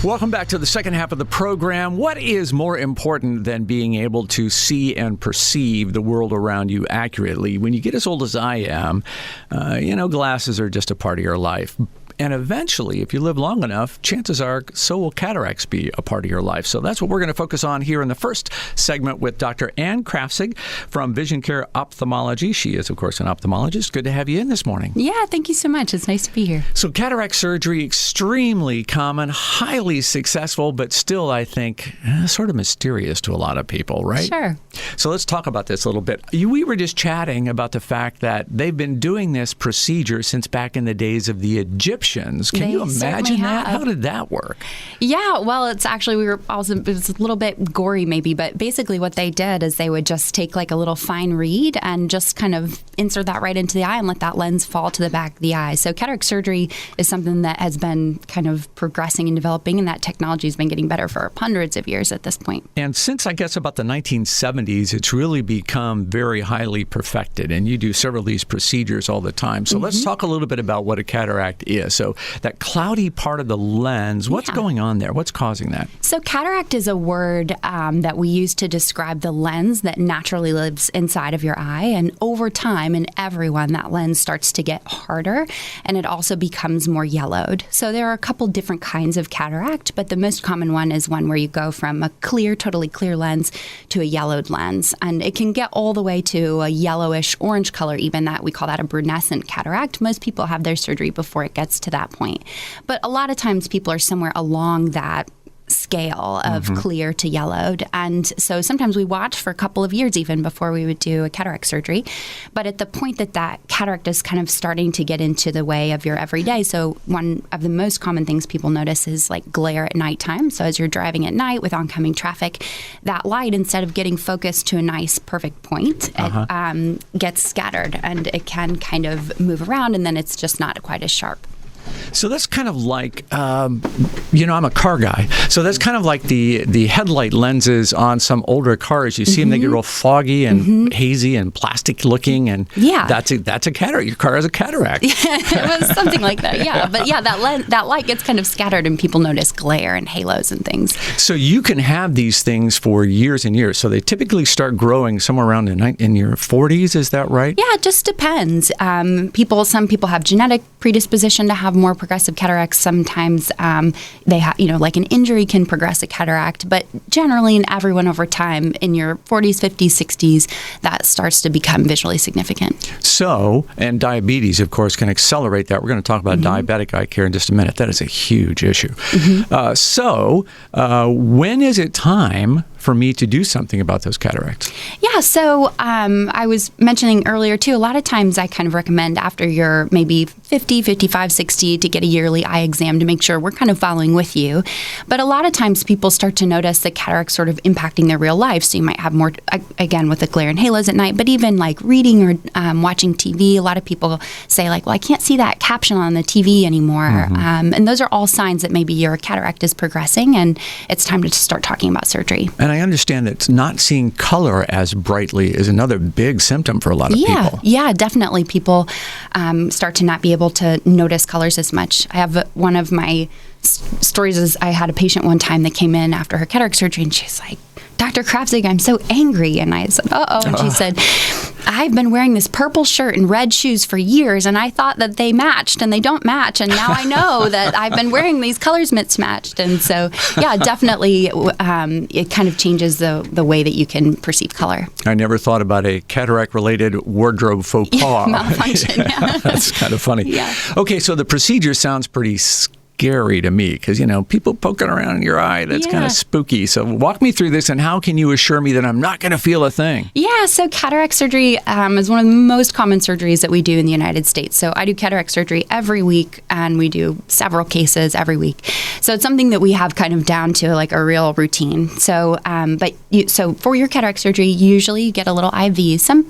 Welcome back to the second half of the program. What is more important than being able to see and perceive the world around you accurately? When you get as old as I am, glasses are just a part of your life. And eventually, if you live long enough, chances are so will cataracts be a part of your life. So that's what we're going to focus on here in the first segment with Dr. Ann Krafzig from Vision Care Ophthalmology. She is, of course, an ophthalmologist. Good to have you in this morning. Yeah, thank you so much. It's nice to be here. So cataract surgery, extremely common, highly successful, but still, I think, sort of mysterious to a lot of people, right? Sure. So let's talk about this a little bit. We were just chatting about the fact that they've been doing this procedure since back in the days of the Egyptians. Can you imagine that? How did that work? Yeah, well, it's actually, it was a little bit gory maybe, but basically what they did is they would just take like a little fine reed and just kind of insert that right into the eye and let that lens fall to the back of the eye. So cataract surgery is something that has been kind of progressing and developing, and that technology has been getting better for hundreds of years at this point. And since, I guess, about the 1970s, it's really become very highly perfected, and you do several of these procedures all the time. So let's talk a little bit about what a cataract is. So that cloudy part of the lens, what's going on there? What's causing that? So cataract is a word that we use to describe the lens that naturally lives inside of your eye. And over time, in everyone, that lens starts to get harder, and it also becomes more yellowed. So there are a couple different kinds of cataract, but the most common one is one where you go from a clear, totally clear lens to a yellowed lens. And it can get all the way to a yellowish orange color, even that we call that a brunescent cataract. Most people have their surgery before it gets to that point. But a lot of times people are somewhere along that scale of clear to yellowed. And so sometimes we watch for a couple of years even before we would do a cataract surgery. But at the point that cataract is kind of starting to get into the way of your everyday, so one of the most common things people notice is like glare at nighttime. So as you're driving at night with oncoming traffic, that light, instead of getting focused to a nice perfect point, it gets scattered, and it can kind of move around, and then it's just not quite as sharp. So that's kind of like, I'm a car guy. So that's kind of like the headlight lenses on some older cars. You see them, they get real foggy and hazy and plastic looking. And that's a cataract. Your car has a cataract. It was something like that, yeah. But yeah, that light gets kind of scattered and people notice glare and halos and things. So you can have these things for years and years. So they typically start growing somewhere around in your 40s. Is that right? Yeah, it just depends. Some people have genetic predisposition to have more progressive cataracts. Sometimes they have, like an injury can progress a cataract, but generally in everyone over time, in your 40s, 50s, 60s, that starts to become visually significant. So, and diabetes, of course, can accelerate that. We're going to talk about diabetic eye care in just a minute. That is a huge issue. So, when is it time for me to do something about those cataracts? Yeah, so I was mentioning earlier too, a lot of times I kind of recommend after you're maybe 50, 55, 60 to get a yearly eye exam to make sure we're kind of following with you. But a lot of times people start to notice the cataracts sort of impacting their real life. So you might have more, again, with the glare and halos at night, but even like reading or watching TV, a lot of people say like, well, I can't see that caption on the TV anymore. And those are all signs that maybe your cataract is progressing and it's time to start talking about surgery. And I understand that not seeing color as brightly is another big symptom for a lot of people. Yeah, definitely. People start to not be able to notice colors as much. I have one of my stories is I had a patient one time that came in after her cataract surgery, and she's like, Dr. Krafzig, I'm so angry. And I said, uh-oh. And she said, I've been wearing this purple shirt and red shoes for years, and I thought that they matched, and they don't match. And now I know that I've been wearing these colors mismatched. And so, yeah, definitely it kind of changes the way that you can perceive color. I never thought about a cataract-related wardrobe faux pas. Malfunction, yeah. That's kind of funny. Yeah. Okay, so the procedure sounds pretty scary to me because, people poking around in your eye, that's kind of spooky. So walk me through this, and how can you assure me that I'm not going to feel a thing? Yeah, so cataract surgery is one of the most common surgeries that we do in the United States. So I do cataract surgery every week, and we do several cases every week. So it's something that we have kind of down to like a real routine. So, so for your cataract surgery, usually you get a little IV. Some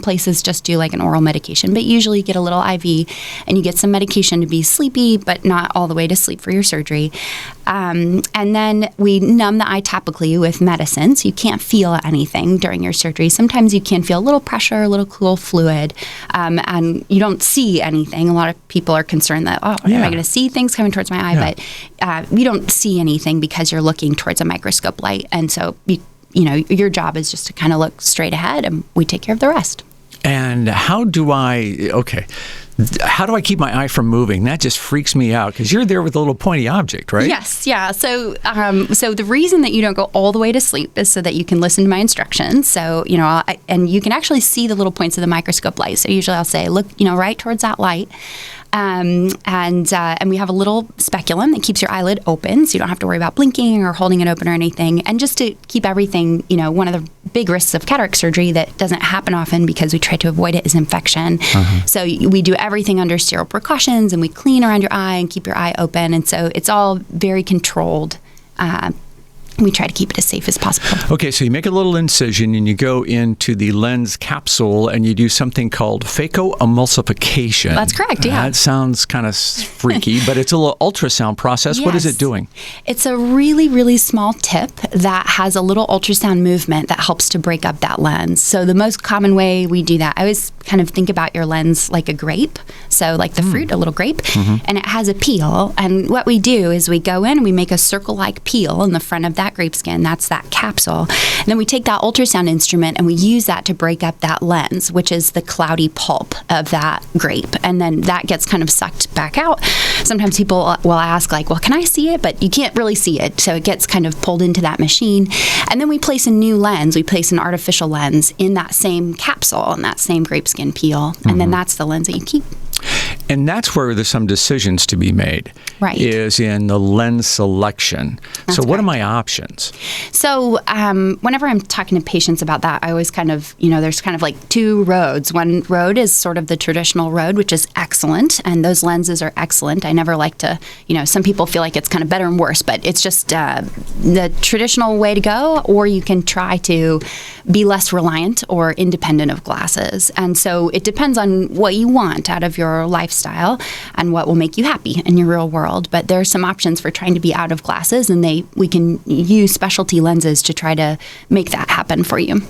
places just do like an oral medication, but usually you get a little IV, and you get some medication to be sleepy, but not all the way to sleep for your surgery. And then we numb the eye topically with medicine, so you can't feel anything during your surgery. Sometimes you can feel a little pressure, a little cool fluid, and you don't see anything. A lot of people are concerned that, am I going to see things coming towards my eye? But you don't see anything because you're looking towards a microscope light. And so, your job is just to kind of look straight ahead, and we take care of the rest. And how do I keep my eye from moving? That just freaks me out because you're there with a little pointy object, right? Yes, yeah. So the reason that you don't go all the way to sleep is so that you can listen to my instructions. So, and you can actually see the little points of the microscope light. So usually I'll say, look, right towards that light. And we have a little speculum that keeps your eyelid open, so you don't have to worry about blinking or holding it open or anything. And just to keep everything, one of the big risks of cataract surgery that doesn't happen often because we try to avoid it is infection. So we do everything under sterile precautions, and we clean around your eye and keep your eye open. And so it's all very controlled. We try to keep it as safe as possible. Okay, so you make a little incision and you go into the lens capsule and you do something called phacoemulsification. That's correct, yeah. That sounds kind of freaky, but it's a little ultrasound process. Yes. What is it doing? It's a really, really small tip that has a little ultrasound movement that helps to break up that lens. So the most common way we do that, I always kind of think about your lens like a grape. So like the fruit, a little grape, and it has a peel. And what we do is we go in and we make a circle-like peel in the front of that grape skin. That's that capsule. And then we take that ultrasound instrument and we use that to break up that lens, which is the cloudy pulp of that grape. And then that gets kind of sucked back out. Sometimes people will ask, like, well, can I see it? But you can't really see it. So it gets kind of pulled into that machine. And then we place a new lens. We place an artificial lens in that same capsule and that same grape skin peel. And then that's the lens that you keep. And that's where there's some decisions to be made, right? Is in the lens selection. That's so what correct. are my options? So whenever I'm talking to patients about that, I always kind of, there's kind of like two roads. One road is sort of the traditional road, which is excellent, and those lenses are excellent. I never like to, some people feel like it's kind of better and worse, but it's just the traditional way to go, or you can try to be less reliant or independent of glasses. And so it depends on what you want out of your lifestyle and what will make you happy in your real world. But there are some options for trying to be out of glasses, and we can use specialty lenses to try to make that happen for you.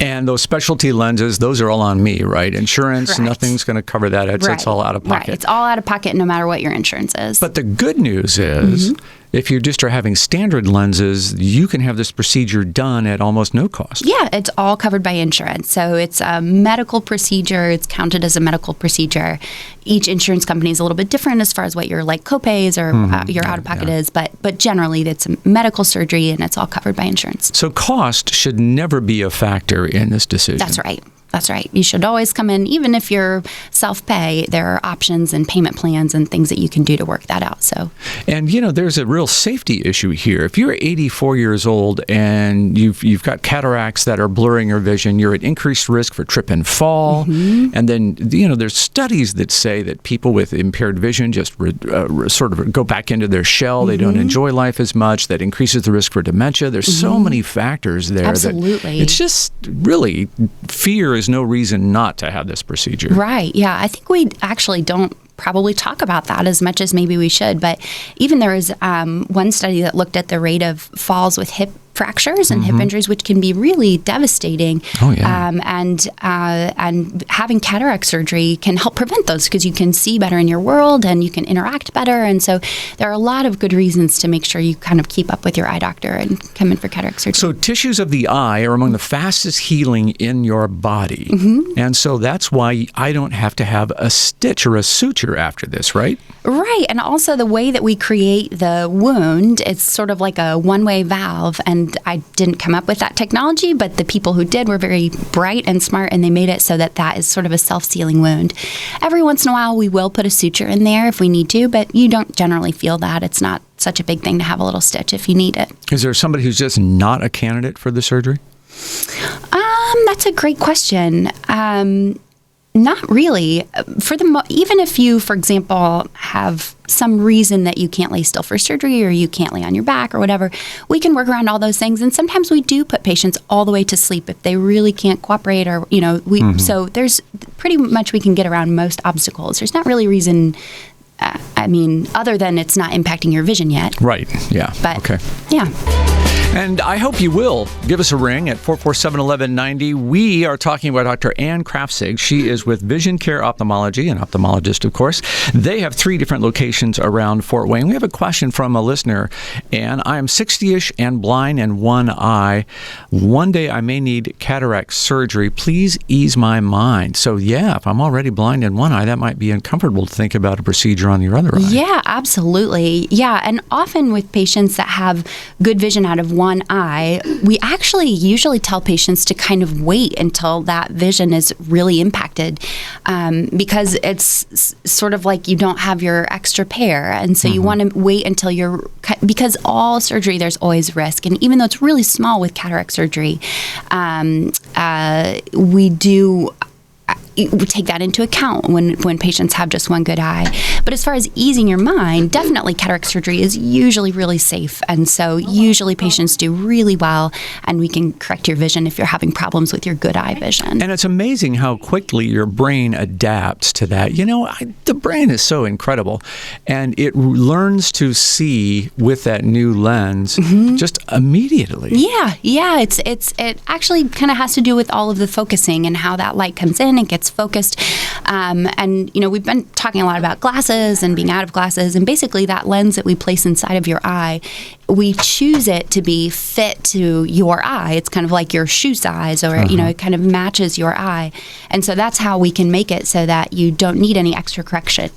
And those specialty lenses, those are all on me, right? Insurance, Correct. Nothing's going to cover that. It's all out of pocket. Right. It's all out of pocket no matter what your insurance is. But the good news is, if you just are having standard lenses, you can have this procedure done at almost no cost. Yeah, it's all covered by insurance. So it's a medical procedure. It's counted as a medical procedure. Each insurance company is a little bit different as far as what your copays or your out-of-pocket is, but generally it's a medical surgery and it's all covered by insurance. So cost should never be a factor in this decision. That's right. That's right. You should always come in, even if you're self-pay, there are options and payment plans and things that you can do to work that out. So, and there's a real safety issue here. If you're 84 years old and you've got cataracts that are blurring your vision, you're at increased risk for trip and fall. And then there's studies that say that people with impaired vision just sort of go back into their shell. They don't enjoy life as much. That increases the risk for dementia. There's so many factors there. Absolutely. That it's just really fear is no reason not to have this procedure. Right. Yeah. I think we actually don't probably talk about that as much as maybe we should. But even there was one study that looked at the rate of falls with hip fractures and hip injuries, which can be really devastating. Oh, yeah. And having cataract surgery can help prevent those because you can see better in your world and you can interact better. And so there are a lot of good reasons to make sure you kind of keep up with your eye doctor and come in for cataract surgery. So tissues of the eye are among the fastest healing in your body. And so that's why I don't have to have a stitch or a suture after this, right? Right. And also the way that we create the wound, it's sort of like a one-way valve. And I didn't come up with that technology, but the people who did were very bright and smart, and they made it so that is sort of a self-sealing wound. Every once in a while, we will put a suture in there if we need to, but you don't generally feel that. It's not such a big thing to have a little stitch if you need it. Is there somebody who's just not a candidate for the surgery? That's a great question. Not really. Even if you, for example, have some reason that you can't lay still for surgery or you can't lay on your back or whatever, we can work around all those things. And sometimes we do put patients all the way to sleep if they really can't cooperate or, so there's pretty much we can get around most obstacles. There's not really reason I mean, other than it's not impacting your vision yet. Right. Yeah. But, okay. Yeah. And I hope you will give us a ring at 447-1190. We are talking about Dr. Ann Krafzig. She is with Vision Care Ophthalmology, an ophthalmologist, of course. They have 3 different locations around Fort Wayne. We have a question from a listener. And I am 60-ish and blind in one eye. One day I may need cataract surgery. Please ease my mind. So, yeah, if I'm already blind in one eye, that might be uncomfortable to think about a procedure on your other eye. Yeah, absolutely. Yeah, and often with patients that have good vision out of one eye, we actually usually tell patients to kind of wait until that vision is really impacted, because it's sort of like you don't have your extra pair. And so you want to wait until because all surgery, there's always risk. And even though it's really small with cataract surgery, we take that into account when patients have just one good eye. But as far as easing your mind, definitely cataract surgery is usually really safe. And so usually patients do really well, and we can correct your vision if you're having problems with your good eye vision. And it's amazing how quickly your brain adapts to that. You know, the brain is so incredible, and it learns to see with that new lens just immediately. Yeah. It actually kind of has to do with all of the focusing and how that light comes in and gets focused. And, you know, we've been talking a lot about glasses and being out of glasses, and basically that lens that we place inside of your eye, we choose it to be fit to your eye. It's kind of like your shoe size, or, you know, it kind of matches your eye. And so that's how we can make it so that you don't need any extra correction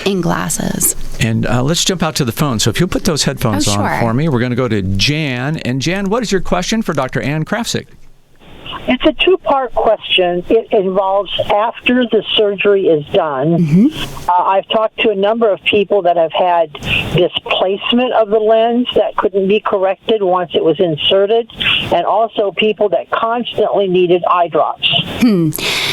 in glasses. And let's jump out to the phone. So if you'll put those headphones on for me, we're going to go to Jan. And Jan, what is your question for Dr. Ann Krafzig? It's a 2-part question. It involves after the surgery is done. I've talked to a number of people that have had displacement of the lens that couldn't be corrected once it was inserted, and also people that constantly needed eye drops.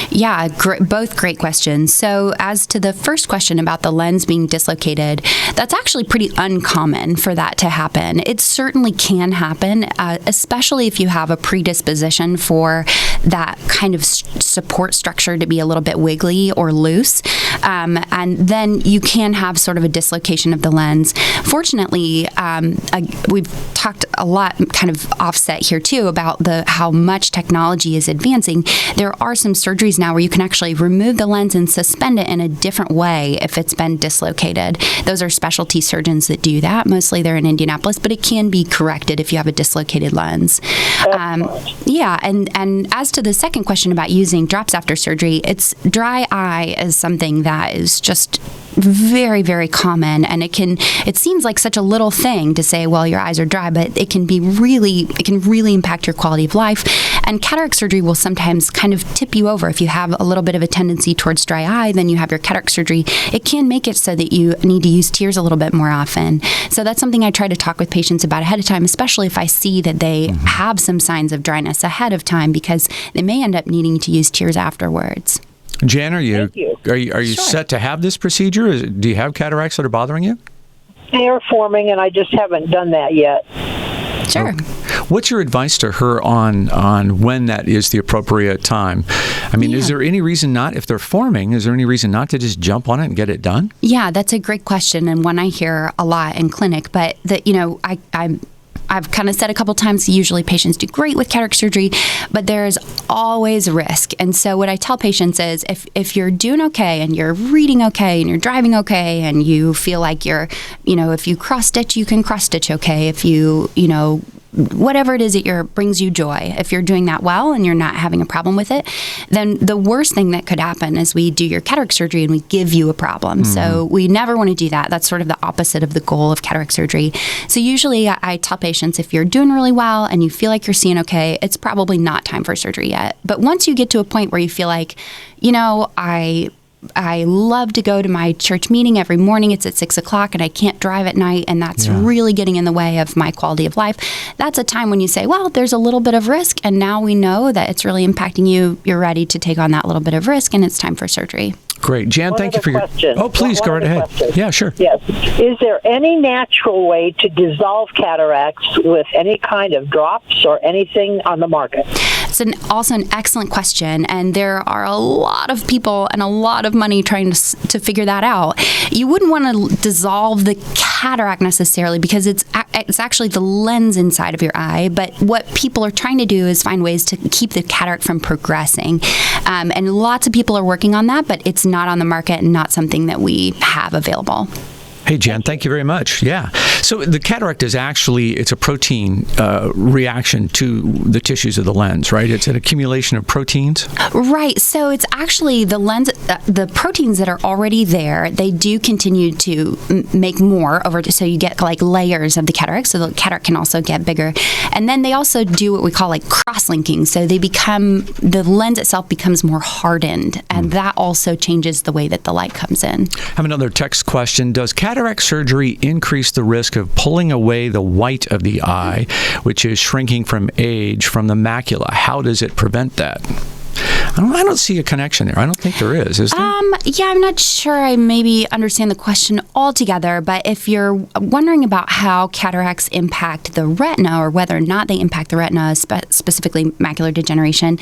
Yeah, both great questions. So as to the first question about the lens being dislocated, that's actually pretty uncommon for that to happen. It certainly can happen, especially if you have a predisposition for that kind of support structure to be a little bit wiggly or loose. And then you can have sort of a dislocation of the lens. Fortunately, we've talked a lot, kind of offset here too, about how much technology is advancing. There are some surgeries now where you can actually remove the lens and suspend it in a different way if it's been dislocated. Those are specialty surgeons that do that. Mostly they're in Indianapolis, but it can be corrected if you have a dislocated lens. Yeah, and as to the second question about using drops after surgery, it's dry eye is something that is just very, very common, and it seems like such a little thing to say, well, your eyes are dry, but it can really impact your quality of life. And cataract surgery will sometimes kind of tip you over. If you have a little bit of a tendency towards dry eye, then you have your cataract surgery. It can make it so that you need to use tears a little bit more often. So that's something I try to talk with patients about ahead of time, especially if I see that they have some signs of dryness ahead of time, because they may end up needing to use tears afterwards. Jan, are you set to have this procedure? Do you have cataracts that are bothering you? They are forming, and I just haven't done that yet. Sure. Okay. What's your advice to her on when that is the appropriate time? I mean, is there any reason not, if they're forming, is there any reason not to just jump on it and get it done? Yeah, that's a great question, and one I hear a lot in clinic. But I've kind of said a couple times, usually patients do great with cataract surgery, but there's always risk. And so what I tell patients is if you're doing okay and you're reading okay and you're driving okay and you feel like if you cross stitch, you can cross stitch okay. If whatever it is that brings you joy, if you're doing that well and you're not having a problem with it, then the worst thing that could happen is we do your cataract surgery and we give you a problem. So we never want to do that. That's sort of the opposite of the goal of cataract surgery. So usually I tell patients, if you're doing really well and you feel like you're seeing okay, it's probably not time for surgery yet. But once you get to a point where you feel like, I love to go to my church meeting every morning. It's at 6:00 and I can't drive at night, and that's really getting in the way of my quality of life. That's a time when you say, well, there's a little bit of risk, and now we know that it's really impacting you. You're ready to take on that little bit of risk, and it's time for surgery. Great. Jan, thank you for your question. Oh, please go right ahead. Question. Yeah, sure. Yes. Is there any natural way to dissolve cataracts with any kind of drops or anything on the market? It's also an excellent question, and there are a lot of people and a lot of money trying to figure that out. You wouldn't want to dissolve the cataract necessarily because it's actually the lens inside of your eye, but what people are trying to do is find ways to keep the cataract from progressing. And lots of people are working on that, but it's not on the market and not something that we have available. Hey, Jen, thank you very much. Yeah. So the cataract is actually, it's a protein reaction to the tissues of the lens, right? It's an accumulation of proteins? Right. So it's actually the lens, the proteins that are already there, they do continue to make more over, so you get like layers of the cataract, so the cataract can also get bigger. And then they also do what we call like cross-linking. So the lens itself becomes more hardened, and that also changes the way that the light comes in. I have another text question. Does cataract surgery increase the risk of pulling away the white of the eye, which is shrinking from age, from the macula? How does it prevent that? I don't see a connection there. I don't think there is there? Yeah, I'm not sure I maybe understand the question altogether, but if you're wondering about how cataracts impact the retina or whether or not they impact the retina, specifically macular degeneration,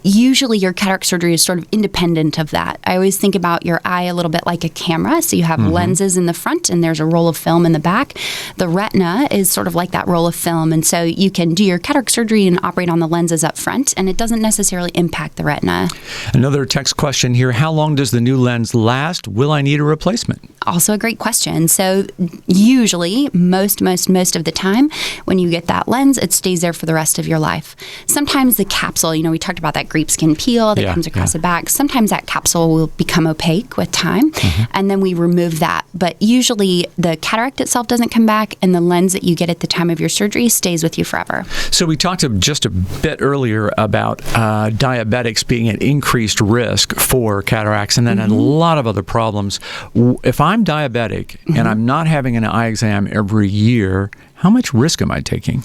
usually your cataract surgery is sort of independent of that. I always think about your eye a little bit like a camera. So you have lenses in the front and there's a roll of film in the back. The retina is sort of like that roll of film. And so you can do your cataract surgery and operate on the lenses up front, and it doesn't necessarily impact the retina. Another text question here. How long does the new lens last? Will I need a replacement? Also a great question. So usually, most of the time, when you get that lens, it stays there for the rest of your life. Sometimes the capsule, we talked about that grape skin peel that comes across the back. Sometimes that capsule will become opaque with time, and then we remove that. But usually the cataract itself doesn't come back, and the lens that you get at the time of your surgery stays with you forever. So we talked just a bit earlier about diabetics being at increased risk for cataracts, and then a lot of other problems. If I'm diabetic and I'm not having an eye exam every year, how much risk am I taking?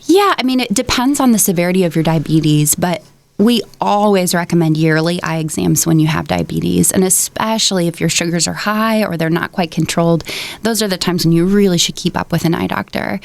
Yeah, it depends on the severity of your diabetes, but we always recommend yearly eye exams when you have diabetes, and especially if your sugars are high or they're not quite controlled. Those are the times when you really should keep up with an eye doctor.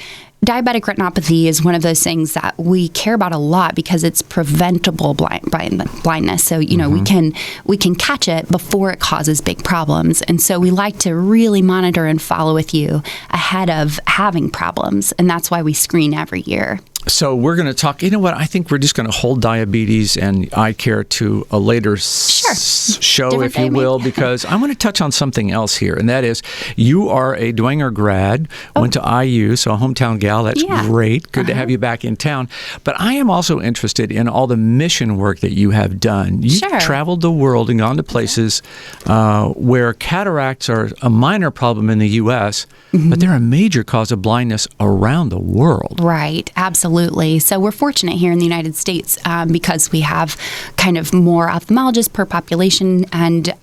Diabetic retinopathy is one of those things that we care about a lot because it's preventable blindness. So, we can catch it before it causes big problems. And so we like to really monitor and follow with you ahead of having problems. And that's why we screen every year. So we're going to talk, I think we're just going to hold diabetes and eye care to a later show, Different if you will, because I want to touch on something else here, and that is you are a Dwenger grad, went to IU, so a hometown gal. That's great. Good to have you back in town. But I am also interested in all the mission work that you have done. You've traveled the world and gone to places where cataracts are a minor problem in the U.S., but they're a major cause of blindness around the world. Right, absolutely. So we're fortunate here in the United States because we have kind of more ophthalmologists per population, and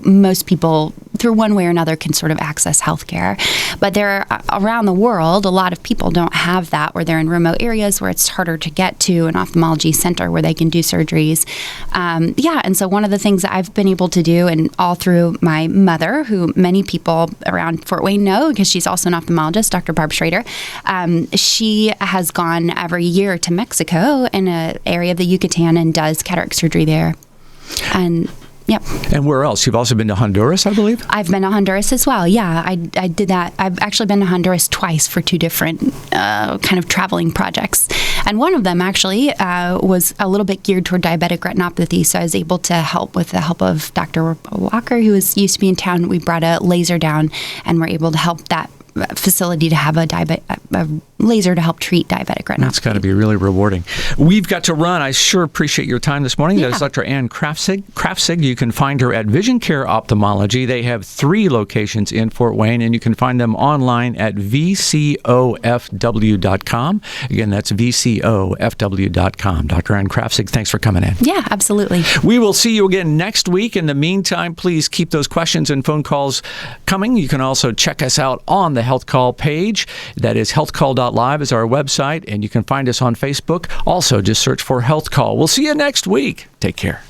most people through one way or another can sort of access healthcare. But there are, around the world, a lot of people don't have that, or they're in remote areas where it's harder to get to an ophthalmology center where they can do surgeries. And so one of the things that I've been able to do, and all through my mother, who many people around Fort Wayne know because she's also an ophthalmologist, Dr. Barb Schrader, she has gone every year to Mexico in an area of the Yucatan and does cataract surgery there. And yep. And where else? You've also been to Honduras, I believe? I've been to Honduras as well. Yeah, I did that. I've actually been to Honduras twice for two different kind of traveling projects. And one of them actually was a little bit geared toward diabetic retinopathy. So I was able to help with the help of Dr. Walker, who used to be in town. We brought a laser down and were able to help that facility to have a laser to help treat diabetic retinopathy. That's got to be really rewarding. We've got to run. I sure appreciate your time this morning. That is Dr. Ann Krafzig. You can find her at Vision Care Ophthalmology. They have 3 locations in Fort Wayne, and you can find them online at vcofw.com. Again, that's vcofw.com. Dr. Ann Krafzig, thanks for coming in. Yeah, absolutely. We will see you again next week. In the meantime, please keep those questions and phone calls coming. You can also check us out on the Health Call page. That is healthcall.live is our website, and you can find us on Facebook. Also, just search for Health Call. We'll see you next week. Take care.